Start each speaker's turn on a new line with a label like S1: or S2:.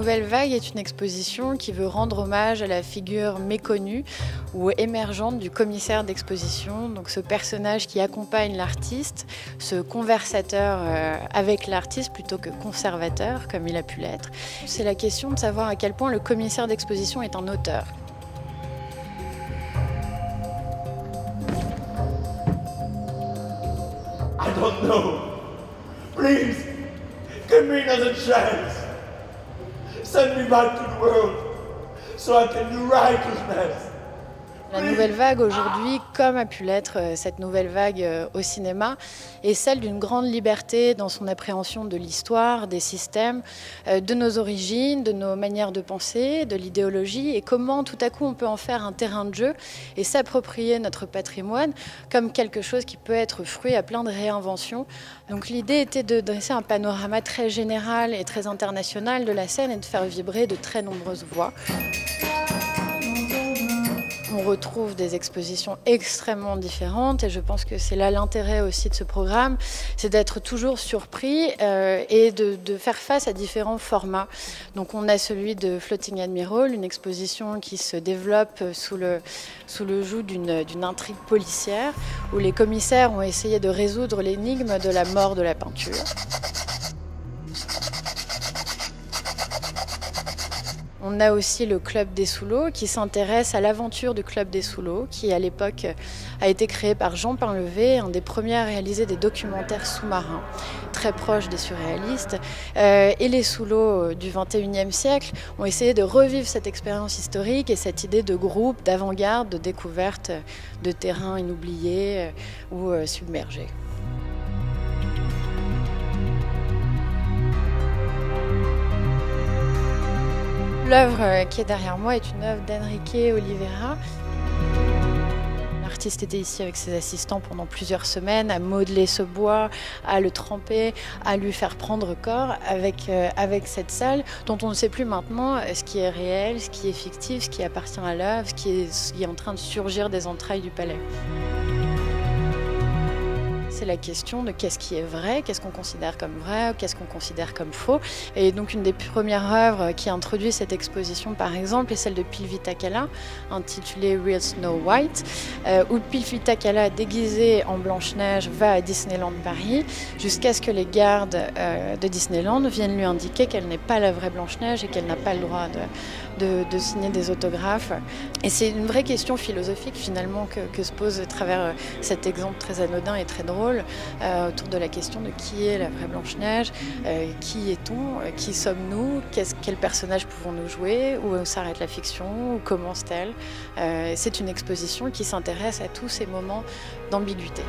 S1: Nouvelle Vague est une exposition qui veut rendre hommage à la figure méconnue ou émergente du commissaire d'exposition, donc ce personnage qui accompagne l'artiste, ce conversateur avec l'artiste plutôt que conservateur comme il a pu l'être. C'est la question de savoir à quel point le commissaire d'exposition est un auteur.
S2: I don't know. Please, give me another chance. Send me back to the world so I can do righteousness.
S1: La Nouvelle Vague aujourd'hui, comme a pu l'être cette Nouvelle Vague au cinéma, est celle d'une grande liberté dans son appréhension de l'histoire, des systèmes, de nos origines, de nos manières de penser, de l'idéologie et comment tout à coup on peut en faire un terrain de jeu et s'approprier notre patrimoine comme quelque chose qui peut être fruit à plein de réinventions. Donc l'idée était de dresser un panorama très général et très international de la scène et de faire vibrer de très nombreuses voix. On retrouve des expositions extrêmement différentes et je pense que c'est là l'intérêt aussi de ce programme, c'est d'être toujours surpris et de faire face à différents formats. Donc on a celui de Floating Admiral, une exposition qui se développe sous le joug d'une intrigue policière où les commissaires ont essayé de résoudre l'énigme de la mort de la peinture. On a aussi le Club des Sous-Lots qui s'intéresse à l'aventure du Club des Sous-Lots qui à l'époque a été créé par Jean Painlevé, un des premiers à réaliser des documentaires sous-marins, très proches des surréalistes. Et les Sous-Lots du XXIe siècle ont essayé de revivre cette expérience historique et cette idée de groupe, d'avant-garde, de découverte de terrains inoubliés ou submergés. L'œuvre qui est derrière moi est une œuvre d'Enrique Oliveira. L'artiste était ici avec ses assistants pendant plusieurs semaines à modeler ce bois, à le tremper, à lui faire prendre corps avec cette salle dont on ne sait plus maintenant ce qui est réel, ce qui est fictif, ce qui appartient à l'œuvre, ce qui est en train de surgir des entrailles du palais. C'est la question de qu'est-ce qui est vrai, qu'est-ce qu'on considère comme vrai, qu'est-ce qu'on considère comme faux. Et donc une des premières œuvres qui introduit cette exposition par exemple est celle de Pilvi Takala, intitulée Real Snow White, où Pilvi Takala, déguisé en Blanche-Neige, va à Disneyland Paris jusqu'à ce que les gardes de Disneyland viennent lui indiquer qu'elle n'est pas la vraie Blanche-Neige et qu'elle n'a pas le droit de signer des autographes. Et c'est une vraie question philosophique finalement que se pose à travers cet exemple très anodin et très drôle autour de la question de qui est la vraie Blanche-Neige, qui est-on, qui sommes-nous, quel personnage pouvons-nous jouer, où s'arrête la fiction, où commence-t-elle. C'est une exposition qui s'intéresse à tous ces moments d'ambiguïté.